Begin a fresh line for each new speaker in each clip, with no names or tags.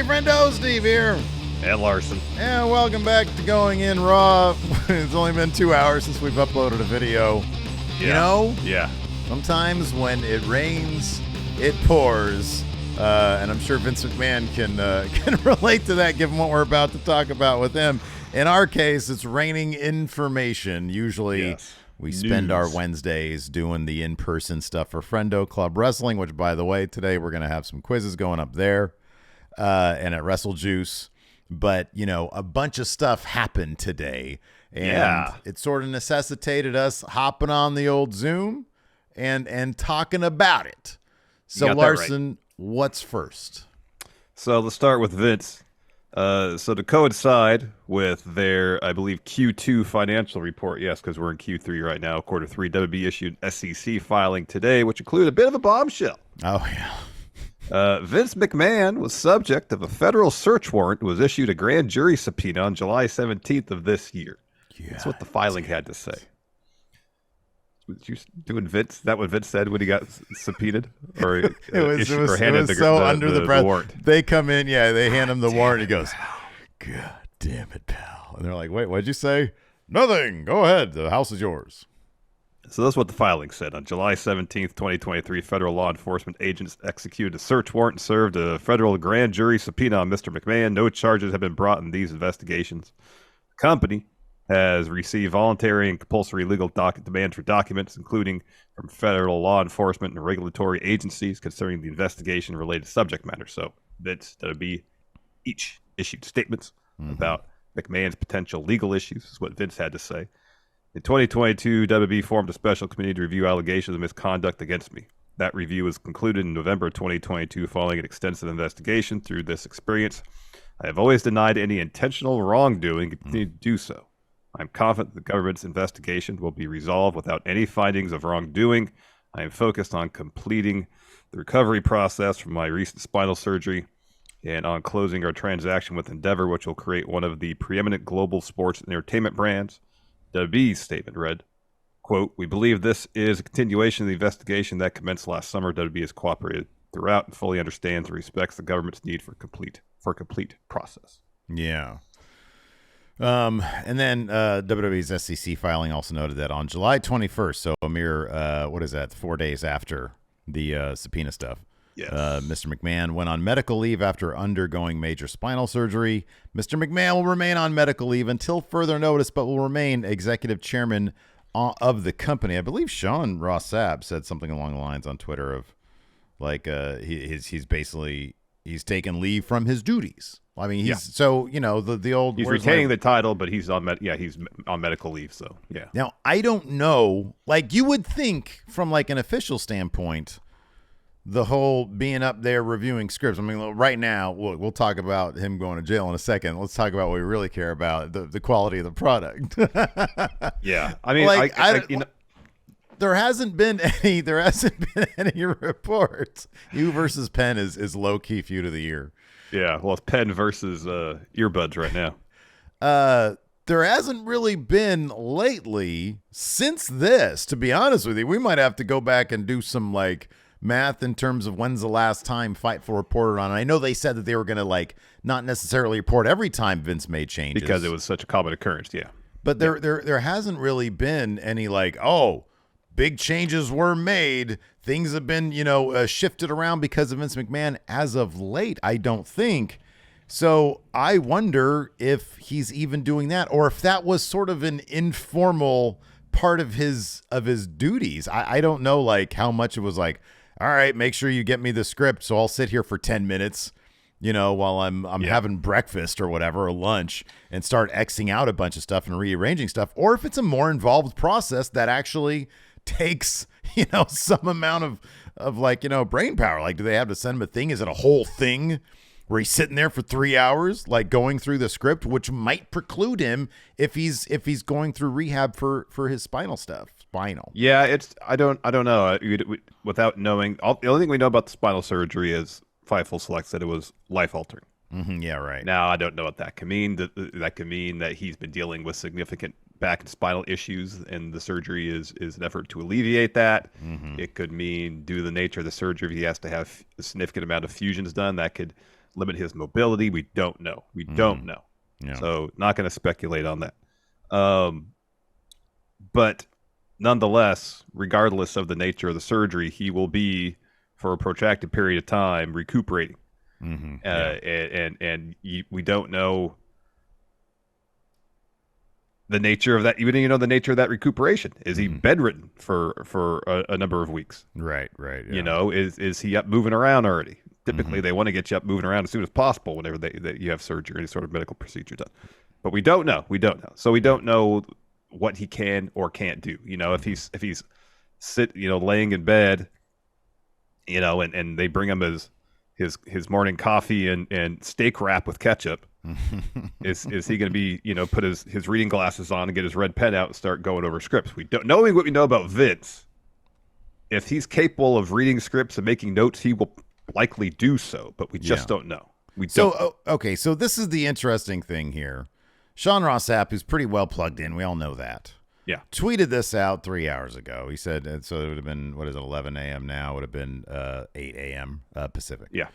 Hey, Friendo, Steve here.
And Larson.
And welcome back to Going In Raw. It's only been 2 hours since we've uploaded a video.
Yeah.
You know?
Yeah.
Sometimes when it rains, it pours. And I'm sure Vince McMahon can relate to that given what we're about to talk about with him. In our case, it's raining information. Usually we spend our Wednesdays doing the in-person stuff for Friendo Club Wrestling, which, by the way, today we're going to have some quizzes going up there and at Wrestle Juice. But, you know, a bunch of stuff happened today. And it sort of necessitated us hopping on the old Zoom and talking about it. So, Larson, what's first?
So let's start with Vince. So to coincide with their, I believe, Q2 financial report, yes, because we're in Q3 right now, quarter three, WB issued SEC filing today, which included a bit of a bombshell.
Oh, yeah.
Vince McMahon was subject of a federal search warrant and was issued a grand jury subpoena on July 17th of this year. Yeah, that's what the filing had to say. Was you doing Vince? Is that what Vince said when he got subpoenaed? Or
it was so under the breath.
Warrant?
They come in, they hand him the warrant. He goes, God damn it, pal. And they're like, wait, what'd you say? Nothing. Go ahead. The house is yours.
So that's what the filing said. On July 17th, 2023, federal law enforcement agents executed a search warrant and served a federal grand jury subpoena on Mr. McMahon. No charges have been brought in these investigations. The company has received voluntary and compulsory legal demands for documents, including from federal law enforcement and regulatory agencies concerning the investigation related subject matter. So Vince, WB, each issued statements about McMahon's potential legal issues, is what Vince had to say. In 2022, WB formed a special committee to review allegations of misconduct against me. That review was concluded in November 2022 following an extensive investigation. Through this experience, I have always denied any intentional wrongdoing and continue to do so. I'm confident the government's investigation will be resolved without any findings of wrongdoing. I am focused on completing the recovery process from my recent spinal surgery and on closing our transaction with Endeavor, which will create one of the preeminent global sports and entertainment brands. WB's statement read, quote, "We believe this is a continuation of the investigation that commenced last summer. WB has cooperated throughout and fully understands and respects the government's need for complete process."
Yeah. And then WWE's SEC filing also noted that on July 21st, so a mere, 4 days after the subpoena stuff, Mr. McMahon went on medical leave after undergoing major spinal surgery. Mr. McMahon will remain on medical leave until further notice, but will remain executive chairman of the company. I believe Sean Ross Sapp said something along the lines on Twitter of like he's taken leave from his duties. I mean, so, you know, the old...
He's retaining the title, but he's on medical leave, so, yeah.
Now, I don't know. Like, you would think from, like, an official standpoint, the whole being up there reviewing scripts. I mean, right now, we'll talk about him going to jail in a second. Let's talk about what we really care about, the quality of the product.
Yeah. I mean,
there hasn't been any reports. You versus Penn is low-key feud of the year.
Yeah, well, it's Penn versus earbuds right now.
There hasn't really been lately since this, to be honest with you. We might have to go back and do some, like, math in terms of when's the last time Fightful reported on it. I know they said that they were going to, like, not necessarily report every time Vince made changes.
Because it was such a common occurrence, yeah.
But there hasn't really been any, like, big changes were made. Things have been, shifted around because of Vince McMahon as of late, I don't think. So I wonder if he's even doing that, or if that was sort of an informal part of his duties. I don't know, like, how much it was like, all right, make sure you get me the script, so I'll sit here for 10 minutes, while I'm having breakfast or whatever, or lunch, and start Xing out a bunch of stuff and rearranging stuff, or if it's a more involved process that actually takes, some amount of like, brain power. Like, do they have to send him a thing? Is it a whole thing where he's sitting there for 3 hours, like going through the script, which might preclude him if he's going through rehab for his spinal stuff.
Yeah, I don't know. Without knowing, the only thing we know about the spinal surgery is Fightful Select said it was life altering.
Yeah, right.
Now I don't know what that can mean. That could mean that he's been dealing with significant back and spinal issues, and the surgery is an effort to alleviate that. It could mean, due to the nature of the surgery, he has to have a significant amount of fusions done. That could limit his mobility? We don't know. We don't know.
Yeah.
So not going to speculate on that. But nonetheless, regardless of the nature of the surgery, he will be for a protracted period of time recuperating. We don't know the nature of that. You don't know the nature of that recuperation. Is he bedridden for a number of weeks?
Right.
Yeah. Is he up moving around already? Typically, they want to get you up moving around as soon as possible whenever you have surgery or any sort of medical procedure done. But we don't know. So we don't know what he can or can't do. If he's laying in bed, and they bring him his morning coffee and steak wrap with ketchup. is he going to be put his reading glasses on and get his red pen out and start going over scripts? We don't knowing what we know about Vince. If he's capable of reading scripts and making notes, he will likely do so, but we just don't know.
Okay, so this is the interesting thing here. Sean Ross Sapp, who's pretty well plugged in, we all know that.
Yeah.
Tweeted this out 3 hours ago. He said, so it would have been, 11 a.m. now? It would have been 8 a.m. Pacific.
Yeah.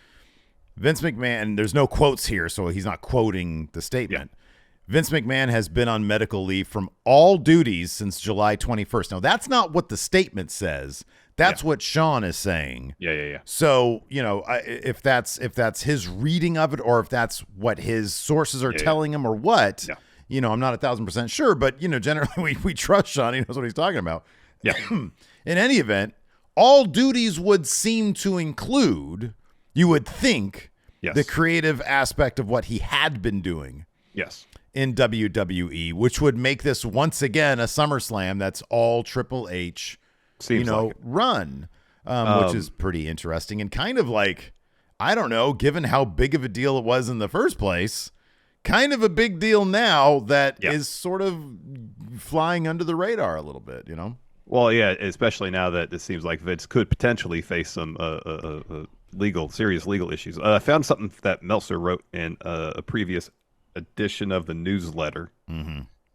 Vince McMahon, there's no quotes here, so he's not quoting the statement. Yeah. Vince McMahon has been on medical leave from all duties since July 21st. Now, that's not what the statement says. That's what Sean is saying.
Yeah.
So, if that's his reading of it, or if that's what his sources are telling him, or what, I'm not 1,000% sure, but, generally we trust Sean. He knows what he's talking about.
Yeah.
In any event, all duties would seem to include, you would think, the creative aspect of what he had been doing.
Yes.
In WWE, which would make this once again a SummerSlam that's all Triple H, run, which is pretty interesting and kind of like, I don't know, given how big of a deal it was in the first place, kind of a big deal now that is sort of flying under the radar a little bit,
Well, yeah, especially now that it seems like Vince could potentially face some serious legal issues. I found something that Meltzer wrote in a previous edition of the newsletter.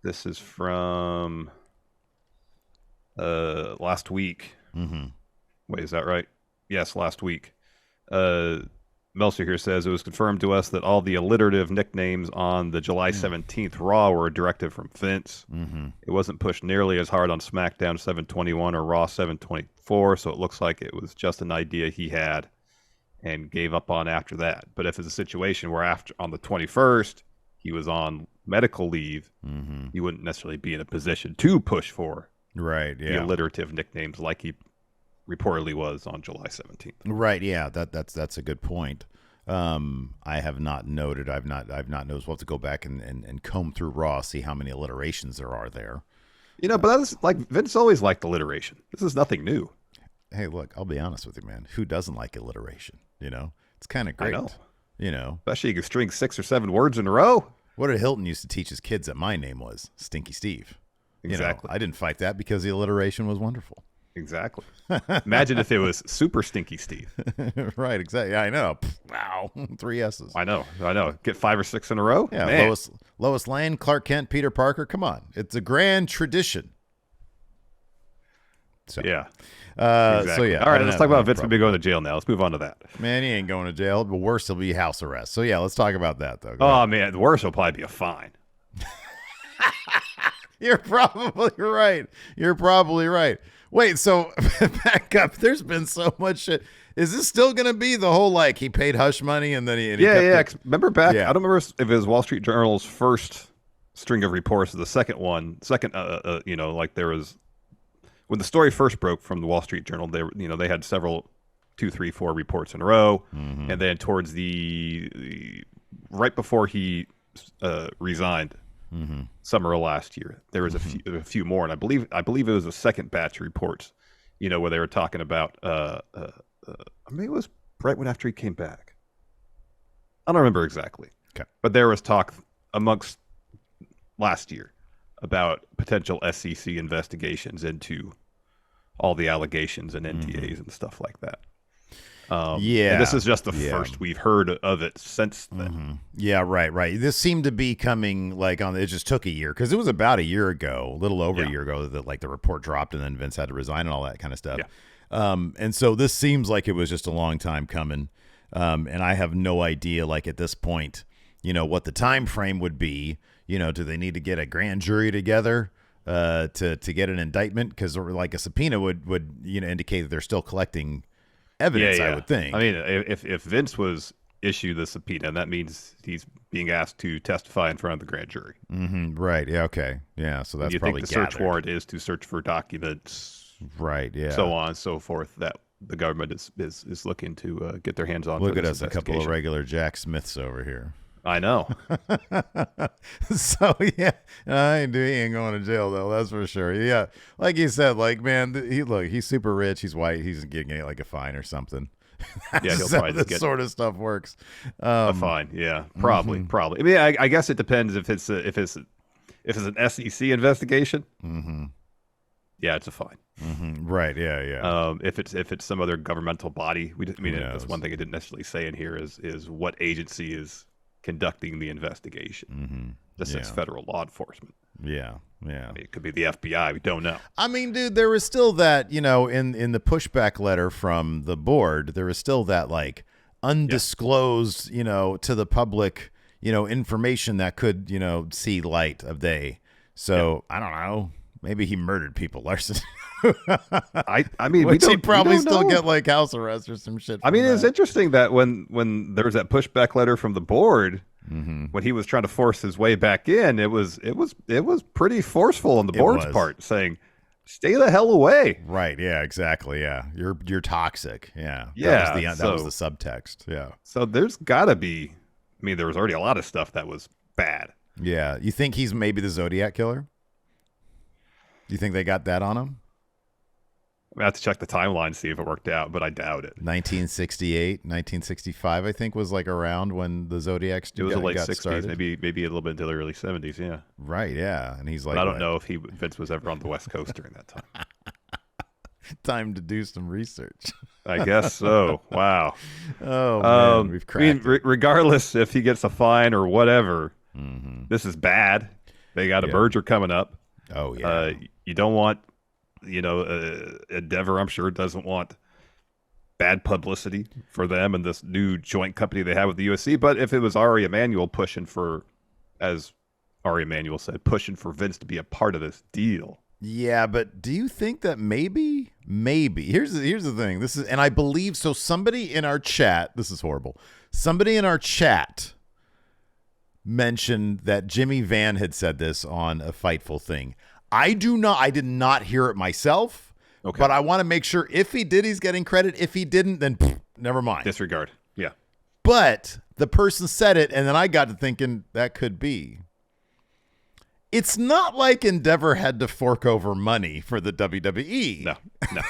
This is from last week. Wait, is that right? Yes, last week. Meltzer here says it was confirmed to us that all the alliterative nicknames on the July 17th Raw were a directive from Vince. It wasn't pushed nearly as hard on SmackDown 721 or Raw 724, so it looks like it was just an idea he had and gave up on after that. But if it's a situation where on the 21st he was on medical leave, he wouldn't necessarily be in a position to push for the alliterative nicknames like he reportedly was on July 17th.
Right. Yeah. That's a good point. I have not noted. I've not noticed. We'll have to go back and comb through Raw, see how many alliterations there are there.
But that's like Vince always liked alliteration. This is nothing new.
Hey, look, I'll be honest with you, man. Who doesn't like alliteration? It's kind of great.
I know. Especially you can string 6 or 7 words in a row.
What did Hilton used to teach his kids that my name was? Stinky Steve.
Exactly.
I didn't fight that because the alliteration was wonderful.
Exactly. Imagine if it was Super Stinky Steve.
Right, exactly. Yeah, I know. Wow. 3 S's.
I know. Get 5 or 6 in a row?
Yeah,
man.
Lois Lane, Clark Kent, Peter Parker. Come on. It's a grand tradition. So,
yeah.
Exactly. So, yeah.
All right, let's talk about Vince going to jail now. Let's move on to that.
Man, he ain't going to jail. But worse, he'll be house arrest. So, yeah, let's talk about that, though.
Man, the worst will probably be a fine.
You're probably right. Wait, so back up. There's been so much shit. Is this still going to be the whole, like, he paid hush money and then he
Remember back, I don't remember if it was Wall Street Journal's first string of reports or the second one. Like there was, when the story first broke from the Wall Street Journal, they had several 2, 3, 4 reports in a row. And then towards right before he resigned, summer of last year, there was a few more, and I believe it was a second batch of reports, where they were talking about maybe it was right when after he came back. I don't remember exactly.
Okay.
But there was talk amongst last year about potential SEC investigations into all the allegations and NDAs and stuff like that. And this is just the first we've heard of it since then.
Yeah, right. This seemed to be coming it just took a year, because it was about a year ago, a little over a year ago, that the report dropped and then Vince had to resign and all that kind of stuff. And so this seems like it was just a long time coming. And I have no idea, like at this point, what the time frame would be. Do they need to get a grand jury together to get an indictment? Because like a subpoena would indicate that they're still collecting evidence. I would think.
I mean, if Vince was issued the subpoena, that means he's being asked to testify in front of the grand jury.
Mm-hmm. Right. Yeah. Okay. Yeah. So that's probably
think the search warrant is to search for documents.
Right. Yeah.
So on and so forth that the government is looking to get their hands on.
Look at us, a couple of regular Jack Smiths over here.
I know.
So yeah, he ain't going to jail though. That's for sure. Yeah, like you said, like man, he's super rich. He's white. He's getting like a fine or something.
Yeah, he'll probably
this sort of stuff works.
A fine. Yeah, probably. I mean, I guess it depends if it's an SEC investigation.
Mm-hmm.
Yeah, it's a fine.
Mm-hmm. Right. Yeah.
If it's some other governmental body, that's one thing I didn't necessarily say in here is what agency is conducting the investigation.
Mm-hmm.
This is federal law enforcement.
Yeah.
I mean, it could be the FBI. We don't know.
I mean, dude, there was still that, in the pushback letter from the board, there was still that like undisclosed, to the public, information that could, see light of day. So I don't know. Maybe he murdered people, Larson.
I mean,
he'd probably still get like house arrest or some shit.
I mean, it's interesting that when there was that pushback letter from the board, when he was trying to force his way back in, it was pretty forceful on the board's part, saying, "Stay the hell away."
Right? Yeah. Exactly. Yeah. You're toxic. Yeah.
Yeah.
That was the subtext. Yeah.
So there's got to be. I mean, there was already a lot of stuff that was bad.
Yeah. You think he's maybe the Zodiac killer? Do you think they got that on him?
I have to check the timeline, see if it worked out, but I doubt it.
1968, 1965, I think, was like around when the Zodiac
It was the late 60s,
started.
maybe a little bit into the early 70s, yeah.
Right, yeah. And he's like,
but I don't know if Vince was ever on the West Coast during that time.
Time to do some research.
I guess so. Wow.
Oh, man, we've cracked it.
Regardless if he gets a fine or whatever, this is bad. They got a merger coming up.
Oh, yeah.
You don't want, Endeavor, I'm sure, doesn't want bad publicity for them and this new joint company they have with the USC. But if it was Ari Emanuel pushing for, as Ari Emanuel said, pushing for Vince to be a part of this deal.
Yeah, but do you think that maybe here's the thing. This is, and I believe so. Somebody in our chat, this is horrible. Somebody in our chat mentioned that Jimmy Van had said this on a Fightful thing. I did not hear it myself, but I want to make sure if he did, he's getting credit. If he didn't, then never mind.
Disregard. Yeah.
But the person said it, and then I got to thinking that could be. It's not like Endeavor had to fork over money for the WWE.
No.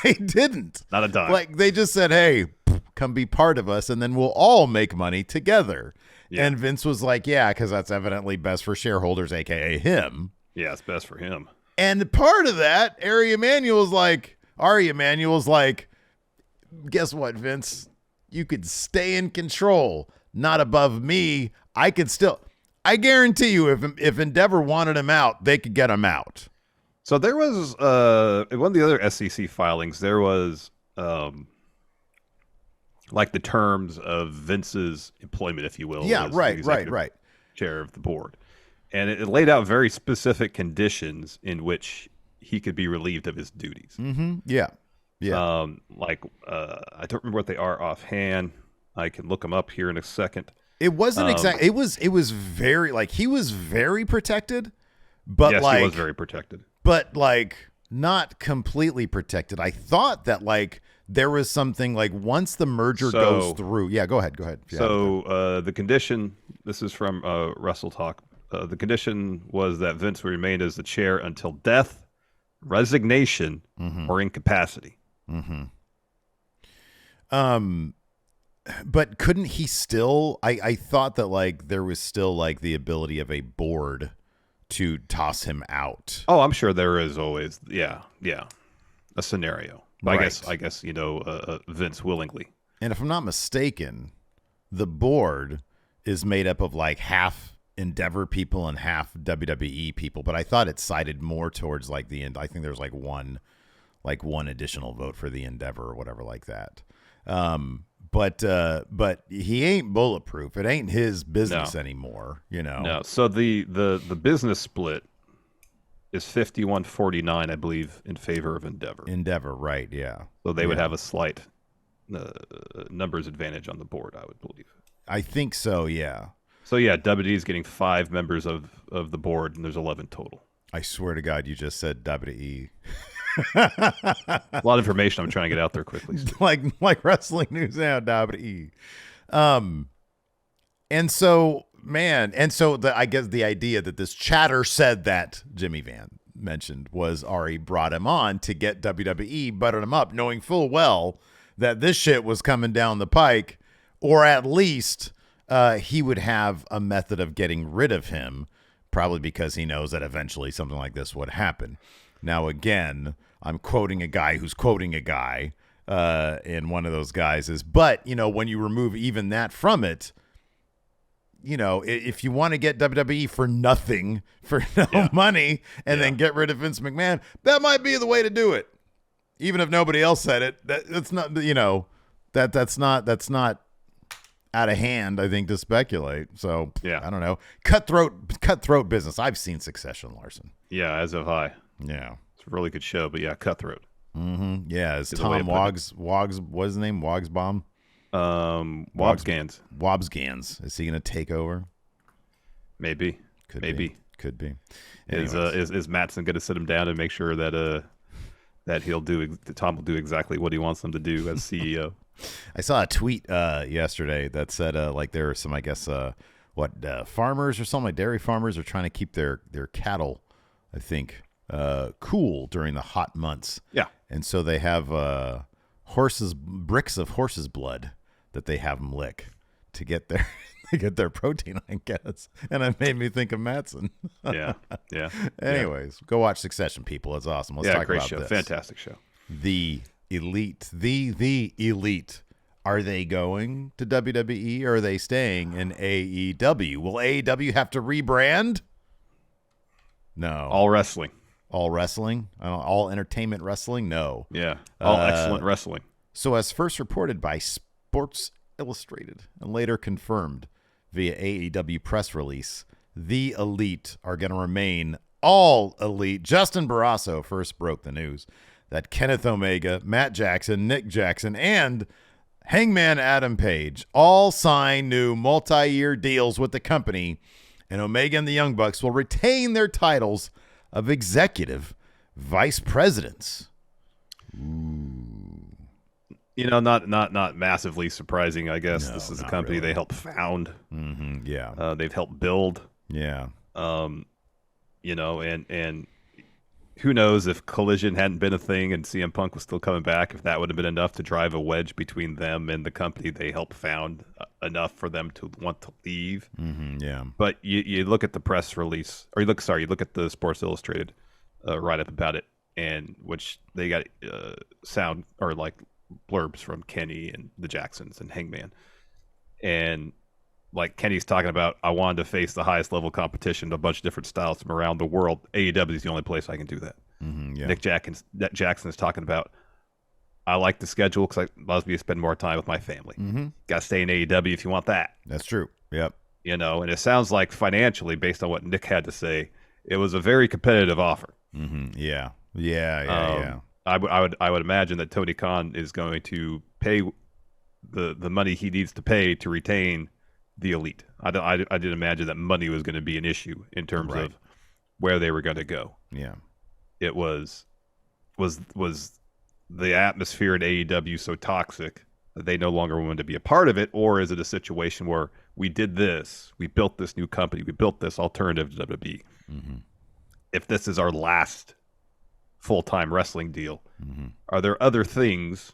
They didn't.
Not a dime.
Like they just said, hey, come be part of us, and then we'll all make money together. Yeah. And Vince was like, yeah, because that's evidently best for shareholders, a.k.a. him.
Yeah, it's best for him.
And part of that, Ari Emanuel's like, guess what, Vince? You could stay in control, not above me. I guarantee you, if Endeavor wanted him out, they could get him out.
So there was, in one of the other SEC filings, there was, like the terms of Vince's employment, if you will.
Yeah, right.
Chair of the board. And it laid out very specific conditions in which he could be relieved of his duties.
Mm-hmm. Yeah.
I don't remember what they are offhand. I can look them up here in a second.
It wasn't exact. It was very like he was very protected, but
yes,
like
he was very protected,
but like not completely protected. I thought that like there was something like once the merger goes through. Yeah, go ahead.
So the condition. This is from Wrestle Talk. The condition was that Vince would remain as the chair until death, resignation, or incapacity.
Mm-hmm. But couldn't he still? I thought that like there was still like the ability of a board to toss him out.
Oh, I'm sure there is always, a scenario.
Right.
I guess Vince willingly.
And if I'm not mistaken, the board is made up of like half Endeavor people and half WWE people, but I thought it sided more towards like the end. I think there's like one additional vote for the Endeavor or whatever like that. But he ain't bulletproof. It ain't his business
No.
anymore,
No. So the business split is 51-49, I believe, in favor of Endeavor.
Endeavor, right, yeah.
So they would have a slight numbers advantage on the board, I would believe.
I think so, yeah.
So yeah, WWE is getting 5 members of the board, and there's 11 total.
I swear to God, you just said WWE.
A lot of information I'm trying to get out there quickly.
like wrestling news now, WWE. And so I guess the idea that this chatter said that Jimmy Van mentioned was Ari brought him on to get WWE buttered him up, knowing full well that this shit was coming down the pike, or at least he would have a method of getting rid of him, probably because he knows that eventually something like this would happen. Now, again, I'm quoting a guy who's quoting a guy, and one of those guys is, but, when you remove even that from it, if you want to get WWE for nothing, for no money, and then get rid of Vince McMahon, that might be the way to do it. Even if nobody else said it, that's not, that's not out of hand, I think, to speculate. So, I don't know. Cutthroat business. I've seen Succession, Larson.
Yeah, as have I.
Yeah.
It's a really good show, but yeah, cutthroat.
Mm-hmm. Yeah, it's Tom Wogs, what's his name? Wogsbaum?
Wobsgans.
Wobsgans. Is he going to take over?
Maybe.
Could be.
Is Mattson going to sit him down and make sure that Tom will do exactly what he wants him to do as CEO?
I saw a tweet yesterday that said like there are some, I guess, farmers or something, like dairy farmers are trying to keep their cattle, I think, cool during the hot months.
Yeah.
And so they have bricks of horse's blood that they have them lick to get their protein, I guess. And it made me think of Mattson.
Yeah.
Anyways, go watch Succession, people. It's awesome. Let's talk
great
about
show.
this.
Fantastic show.
The elite, the elite. Are they going to WWE or are they staying in AEW? Will AEW have to rebrand? No.
All wrestling.
All wrestling? All entertainment wrestling? No.
Yeah. All excellent wrestling.
So as first reported by Sports Illustrated and later confirmed via AEW press release, the elite are going to remain all elite. Justin Barrasso first broke the news that Kenneth Omega, Matt Jackson, Nick Jackson, and Hangman Adam Page all sign new multi-year deals with the company, and Omega and the Young Bucks will retain their titles of executive vice presidents. Ooh.
Not massively surprising, I guess.
No,
this is a
not
company
really.
they helped found.
Mm-hmm. Yeah.
They've helped build.
Yeah.
And who knows if Collision hadn't been a thing and CM Punk was still coming back, if that would have been enough to drive a wedge between them and the company they helped found, enough for them to want to leave.
Mm-hmm. Yeah.
But you look at the press release, or you look at the Sports Illustrated write-up about it, and which they got sound or like blurbs from Kenny and the Jacksons and Hangman, and like Kenny's talking about, I wanted to face the highest level competition, a bunch of different styles from around the world. AEW is the only place I can do that.
Mm-hmm, yeah.
Nick Jackson is talking about, I like the schedule because it allows me to spend more time with my family.
Mm-hmm.
Got to stay in AEW if you want that.
That's true. Yep.
And it sounds like financially, based on what Nick had to say, it was a very competitive offer.
Mm-hmm. Yeah. Yeah.
I would imagine that Tony Khan is going to pay the money he needs to pay to retain the elite. I didn't imagine that money was going to be an issue in terms of where they were going to go.
Yeah.
It was the atmosphere at AEW so toxic that they no longer wanted to be a part of it, or is it a situation where we did this, we built this new company, we built this alternative to WWE.
Mm-hmm.
If this is our last full-time wrestling deal,
mm-hmm.
are there other things,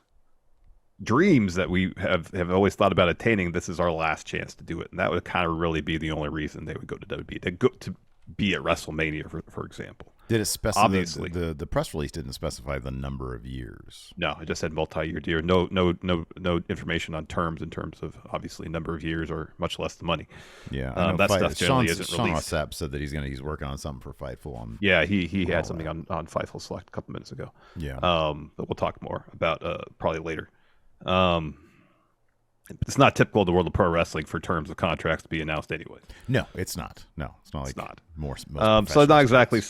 dreams that we have always thought about attaining? This is our last chance to do it, and that would kind of really be the only reason they would go to WWE. They go to be at WrestleMania, for example.
Did it specify?
Obviously,
the press release didn't specify the number of years.
No, it just said multi-year deal. No information on terms in terms of obviously number of years or much less the money.
Yeah,
that stuff generally isn't
Sean
released.
Rossap said that he's working on something for Fightful.
Yeah, he had something on Fightful Select a couple minutes ago.
Yeah.
But we'll talk more about probably later. It's not typical of the world of pro wrestling for terms of contracts to be announced anyways.
No, it's not. No, it's not like
It's not.
Most
So not exactly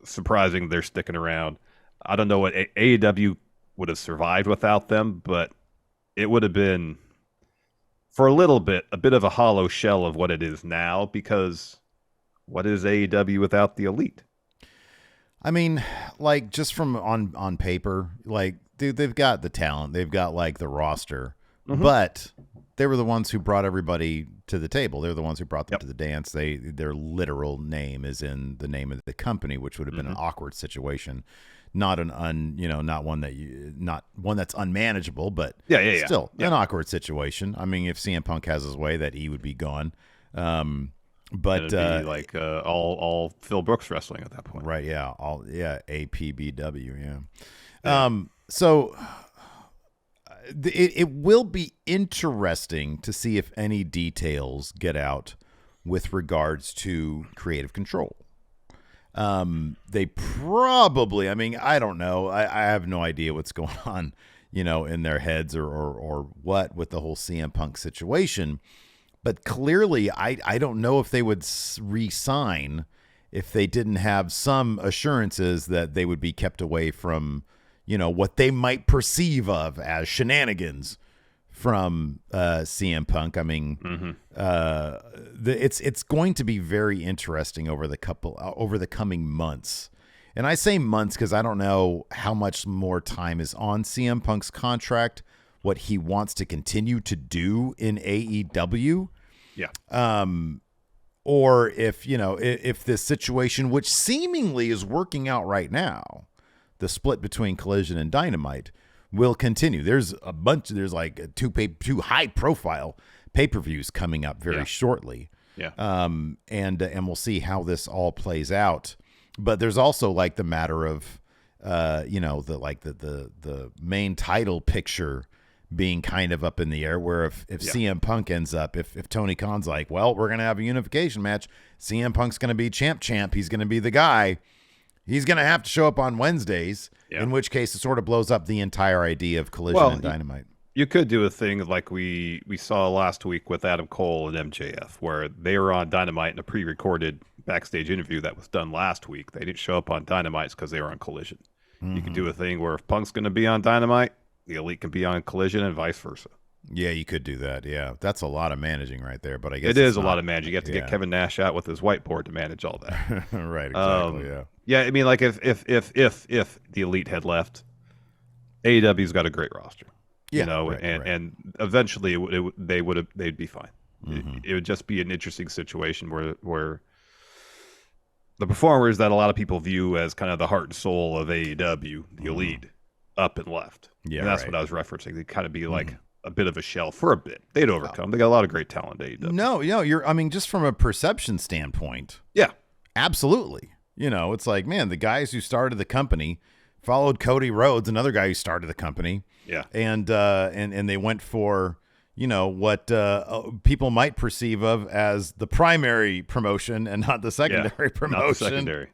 surprising they're sticking around. I don't know what AEW would have survived without them, but it would have been, for a little bit, a bit of a hollow shell of what it is now, because what is AEW without the Elite?
I mean, like, just from on paper, like, dude, they've got the talent. They've got, like, the roster. Mm-hmm. But they were the ones who brought everybody to the table. They're the ones who brought them to the dance. Their literal name is in the name of the company, which would have been an awkward situation. Not not one that's unmanageable, but still an awkward situation. I mean, if CM Punk has his way, that he would be gone. But
it'd be like all Phil Brooks wrestling at that point,
right? Yeah, APBW. Yeah. So it will be interesting to see if any details get out with regards to creative control. They probably, I mean, I don't know. I have no idea what's going on, in their heads or what with the whole CM Punk situation. But clearly, I don't know if they would re-sign if they didn't have some assurances that they would be kept away from, what they might perceive of as shenanigans from CM Punk. I mean, it's going to be very interesting over the coming months. And I say months because I don't know how much more time is on CM Punk's contract, what he wants to continue to do in AEW.
Yeah.
Or if this situation, which seemingly is working out right now, the split between Collision and Dynamite, will continue. There's like two high profile pay-per-views coming up very shortly.
Yeah.
And we'll see how this all plays out. But there's also like the matter of the main title picture being kind of up in the air, where if CM Punk ends up, if Tony Khan's like, well, we're going to have a unification match, CM Punk's going to be champ, he's going to be the guy, he's going to have to show up on Wednesdays, in which case it sort of blows up the entire idea of Collision and Dynamite.
You could do a thing like we saw last week with Adam Cole and MJF, where they were on Dynamite in a pre-recorded backstage interview that was done last week. They didn't show up on Dynamite because they were on Collision. You could do a thing where if Punk's going to be on Dynamite, the Elite can be on Collision and vice versa.
Yeah, you could do that. Yeah, that's a lot of managing right there. But I guess
it is a lot of managing. You have to get Kevin Nash out with his whiteboard to manage all that.
Right. Exactly.
Yeah. I mean, like if the Elite had left, AEW's got a great roster.
Yeah.
And eventually they'd be fine. It would just be an interesting situation where the performers that a lot of people view as kind of the heart and soul of AEW, the Elite, up and left.
Yeah,
and that's what I was referencing. They'd kind of be like a bit of a shell for a bit. They'd overcome. They got a lot of great talent at AEW.
No, just from a perception standpoint.
Yeah.
Absolutely. It's like, man, the guys who started the company followed Cody Rhodes, another guy who started the company.
Yeah.
And they went for, what people might perceive of as the primary promotion and not the secondary promotion.
Not the secondary.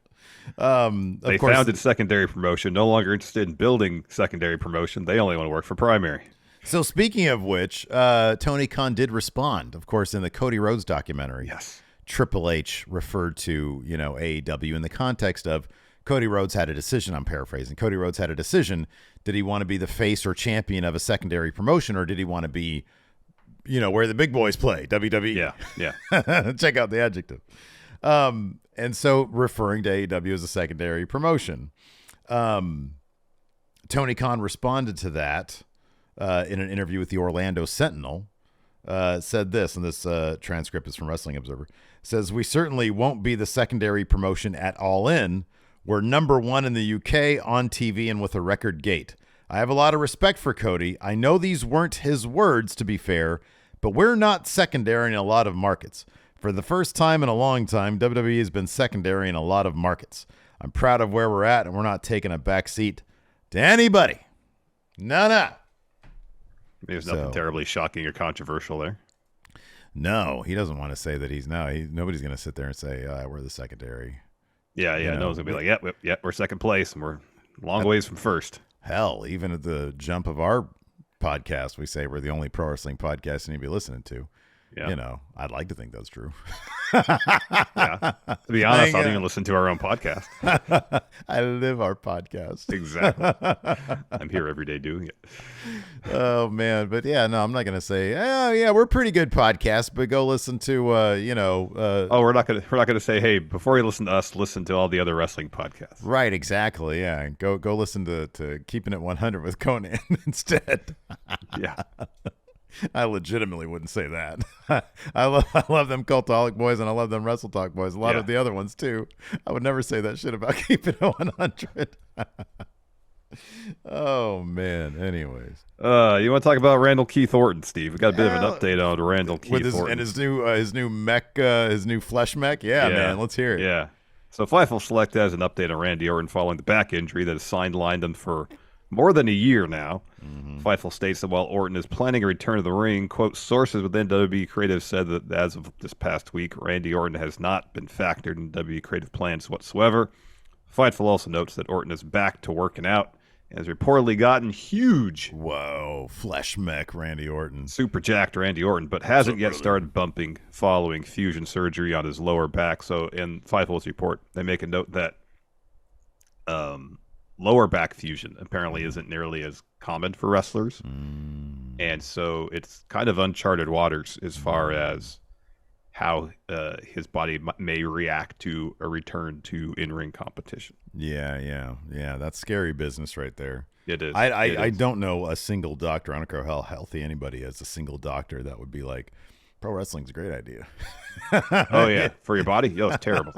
They
founded secondary promotion, no longer interested in building secondary promotion. They only want to work for primary.
So speaking of which, Tony Khan did respond, of course, in the Cody Rhodes documentary.
Yes.
Triple H referred to, AEW in the context of Cody Rhodes had a decision. I'm paraphrasing. Cody Rhodes had a decision. Did he want to be the face or champion of a secondary promotion, or did he want to be, where the big boys play, WWE?
Yeah.
Check out the adjective. And so referring to AEW as a secondary promotion. Tony Khan responded to that in an interview with the Orlando Sentinel, said this, and this transcript is from Wrestling Observer, says, "We certainly won't be the secondary promotion at All In. We're number one in the UK on TV and with a record gate. I have a lot of respect for Cody. I know these weren't his words, to be fair, but we're not secondary in a lot of markets. For the first time in a long time, WWE has been secondary in a lot of markets. I'm proud of where we're at, and we're not taking a back seat to anybody. No.
There's nothing terribly shocking or controversial there.
No, he doesn't want to say that nobody's going to sit there and say, we're the secondary.
Yeah. No one's going to be like, yep, we're second place, and we're a long ways from first.
Hell, even at the jump of our podcast, we say we're the only pro wrestling podcast you need to be listening to.
Yeah.
You know, I'd like to think that's true.
Yeah. To be honest, I don't even listen to our own podcast.
I live our podcast.
Exactly. I'm here every day doing it.
Oh man, but yeah, no, I'm not gonna say. Oh yeah, we're a pretty good podcast, but go listen to
We're not gonna say, hey, before you listen to us, listen to all the other wrestling podcasts.
Right, exactly. Yeah, go listen to Keeping It 100 with Conan instead.
Yeah.
I legitimately wouldn't say that. I love them Cultaholic boys and I love them Wrestle Talk boys. A lot of the other ones too. I would never say that shit about Keeping It 100. Oh man. Anyways,
you want to talk about Randall Keith Orton, Steve? We got a bit of an update on Randall Keith Orton
and his new mech, his new flesh mech. Yeah, man. Let's hear it.
Yeah. So Fightful Select has an update on Randy Orton following the back injury that has sidelined him for more than a year now. Fightful states that while Orton is planning a return to the ring, quote, sources within WWE Creative said that as of this past week, Randy Orton has not been factored in WWE Creative plans whatsoever. Fightful also notes that Orton is back to working out and has reportedly gotten huge.
Whoa, flesh mech Randy Orton.
Super jacked Randy Orton, but hasn't yet started bumping following fusion surgery on his lower back. So in Fightful's report, they make a note that lower back fusion apparently isn't nearly as common for wrestlers. And so it's kind of uncharted waters as far as how his body may react to a return to in-ring competition.
Yeah. That's scary business right there.
It is.
I don't know a single doctor. I don't care how healthy anybody is. A single doctor that would be like, pro wrestling's a great idea.
Oh yeah, for your body, yo, it's terrible.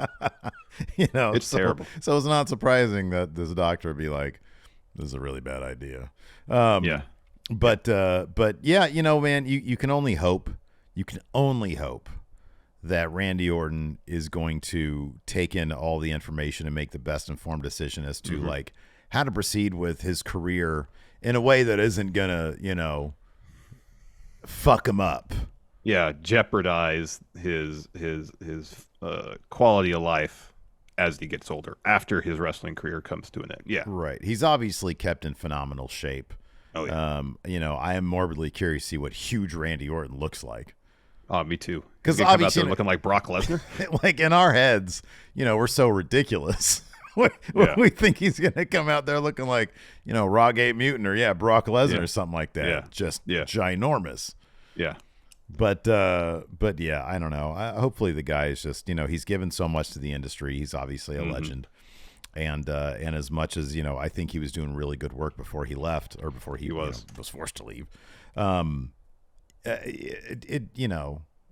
It's terrible.
So it's not surprising that this doctor would be like, "This is a really bad idea." But yeah, man, you can only hope. You can only hope that Randy Orton is going to take in all the information and make the best informed decision as to like how to proceed with his career in a way that isn't gonna, fuck him up.
Yeah, jeopardize his quality of life as he gets older after his wrestling career comes to an end. Yeah,
right. He's obviously kept in phenomenal shape.
Oh yeah.
I am morbidly curious to see what huge Randy Orton looks like.
Oh, me too.
Because
obviously looking like Brock Lesnar.
Like in our heads, we're so ridiculous. We think he's gonna come out there looking like Rawgate Mutant or Brock Lesnar or something like that.
Yeah.
Just ginormous.
Yeah.
But yeah, I don't know. Hopefully the guy is just, he's given so much to the industry. He's obviously a legend. And as much as, I think he was doing really good work before he left or before he was forced to leave.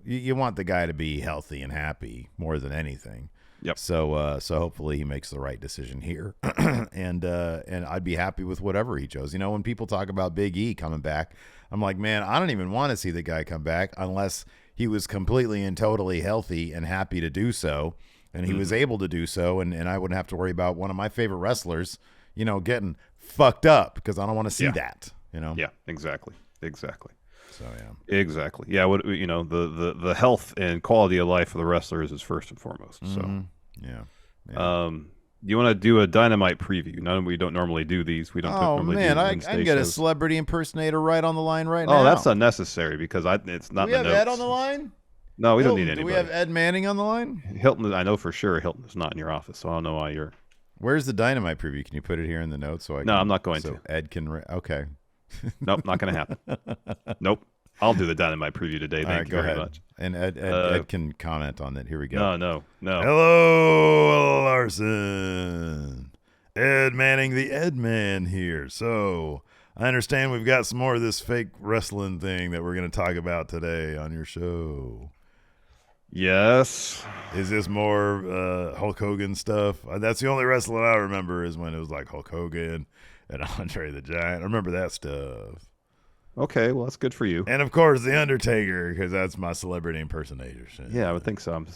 You want the guy to be healthy and happy more than anything.
Yep.
So hopefully he makes the right decision here. and I'd be happy with whatever he chose. When people talk about Big E coming back, I'm like, man, I don't even want to see the guy come back unless he was completely and totally healthy and happy to do so. And he was able to do so. And I wouldn't have to worry about one of my favorite wrestlers, getting fucked up because I don't want to see that,
Yeah, exactly.
So,
yeah. Exactly. Yeah. What, the health and quality of life for the wrestlers is first and foremost. So,
yeah.
You want to do a Dynamite preview? We don't normally do these. We don't normally do
I can get a celebrity impersonator right on the line right now.
Oh, that's unnecessary because it's not.
Do we have Ed on the line?
No, we don't need anybody.
Do we have Ed Manning on the line?
Hilton, I know for sure Hilton is not in your office, so I don't know why you're.
Where's the Dynamite preview? Can you put it here in the notes so I?
No, I'm not going
to. Ed can. Okay.
Nope, not going to happen. Nope. I'll do the Dynamite preview today. Thank you very much.
And Ed can comment on that. Here we go.
No.
Hello, Larson. Ed Manning, the Ed Man here. So I understand we've got some more of this fake wrestling thing that we're going to talk about today on your show.
Yes.
Is this more Hulk Hogan stuff? That's the only wrestling I remember is when it was like Hulk Hogan and Andre the Giant. I remember that stuff.
Okay, well, that's good for you.
And, of course, The Undertaker, because that's my celebrity impersonator.
Yeah, I would think so. I'm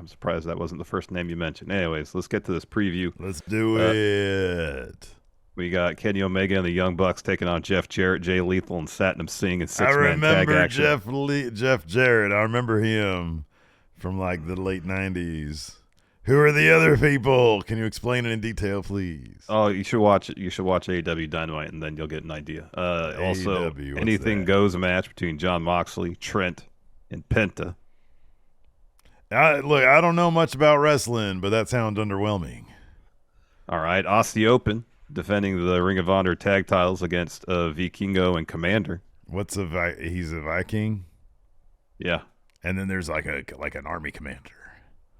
surprised that wasn't the first name you mentioned. Anyways, let's get to this preview.
Let's do it.
We got Kenny Omega and the Young Bucks taking on Jeff Jarrett, Jay Lethal, and Satnam Singh in six-man tag action.
I remember Jeff Jarrett. I remember him from, like, the late 90s. Who are the other people? Can you explain it in detail, please?
Oh, you should watch it. You should watch AEW Dynamite, and then you'll get an idea. Also,
AEW, what's
anything
that?
goes match between John Moxley, Trent, and Penta.
Look, I don't know much about wrestling, but that sounds underwhelming.
All right, Aussie Open defending the Ring of Honor tag titles against Vikingo and Commander.
He's a Viking?
Yeah.
And then there's like an army commander.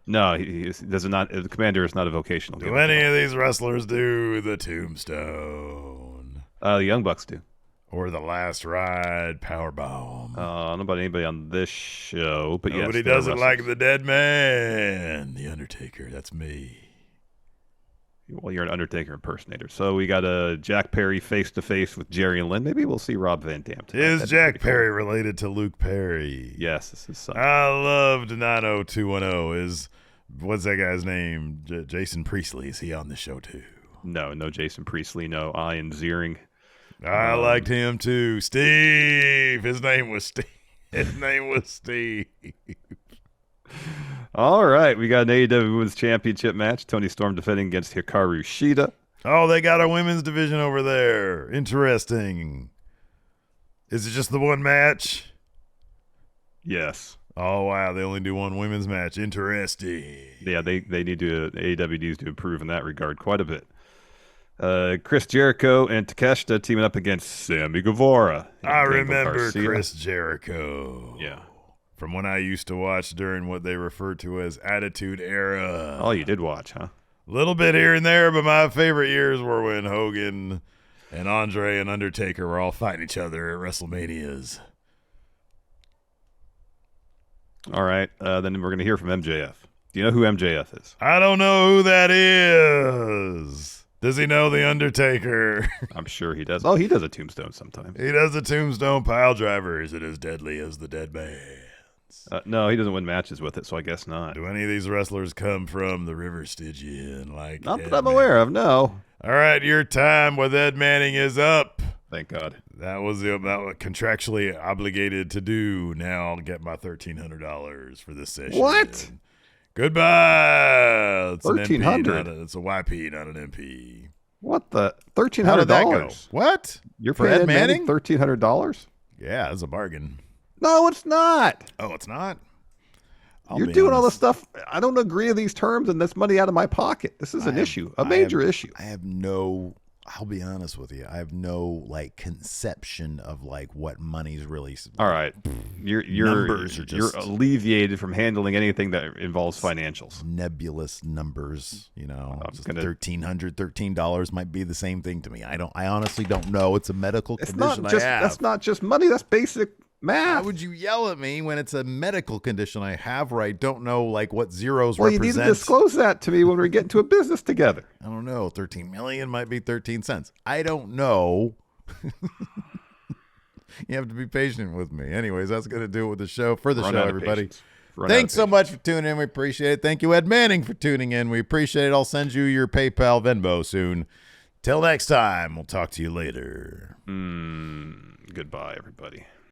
No, he does not. The Commander is not a vocational.
Do any of these wrestlers do the Tombstone?
The Young Bucks do.
Or the Last Ride Powerbomb?
I don't know about anybody on this show, but
Nobody
yes,
does it like the Dead Man, the Undertaker. That's me.
Well, you're an Undertaker impersonator. So we got a Jack Perry face-to-face with Jerry and Lynn. Maybe we'll see Rob Van Dam tonight.
Is Jack Perry related to Luke Perry?
Yes, this is son.
I loved 90210. What's that guy's name? Jason Priestley. Is he on the show too?
No Jason Priestley. No Ian Ziering.
I liked him too. Steve. His name was Steve.
All right, we got an AEW Women's Championship match. Toni Storm defending against Hikaru Shida.
Oh, they got a women's division over there. Interesting. Is it just the one match?
Yes.
Oh, wow. They only do one women's match. Interesting.
Yeah, they need to, AEW needs to improve in that regard quite a bit. Chris Jericho and Takeshita teaming up against Sammy Guevara.
I remember Chris Jericho.
Yeah.
From when I used to watch during what they refer to as Attitude Era.
Oh, you did watch, huh?
A little bit here and there, but my favorite years were when Hogan and Andre and Undertaker were all fighting each other at WrestleManias.
All right, then we're going to hear from MJF. Do you know who MJF is?
I don't know who that is. Does he know the Undertaker?
I'm sure he does. Oh, he does a tombstone sometimes.
He does a tombstone pile driver. Is it as deadly as the Dead Man?
No, he doesn't win matches with it, so I guess not.
Do any of these wrestlers come from the River Stygian?
Not that I'm aware of, no.
All right, your time with Ed Manning is up.
Thank God.
That was contractually obligated to do. Now I'll get my $1,300 for this session.
What?
Goodbye. It's
$1,300.
It's a YP, not an MP.
What the $1,300?
How did that go? What?
You're
for
paying
Ed Manning?
$1,300?
Yeah, it's a bargain.
No, it's not.
Oh, it's not?
You're doing all this stuff. I don't agree to these terms, and that's money out of my pocket. This is an issue, a major issue.
I'll be honest with you. I have no conception of what money's really.
All right, you're
numbers are just
you're alleviated from handling anything that involves financials.
Nebulous numbers, $1,313 might be the same thing to me. I honestly don't know. It's a medical condition.
That's not just money. That's basic math.
Why would you yell at me when it's a medical condition I have where I don't know what zeros
well,
represent?
You need to disclose that to me when we get into a business together.
I don't know. 13 million might be 13 cents. I don't know. You have to be patient with me. Anyways, that's going to do it with the show. For the show, everybody. Thanks so much for tuning in. We appreciate it. Thank you, Ed Manning, for tuning in. We appreciate it. I'll send you your PayPal Venmo soon. Till next time, we'll talk to you later.
Goodbye, everybody.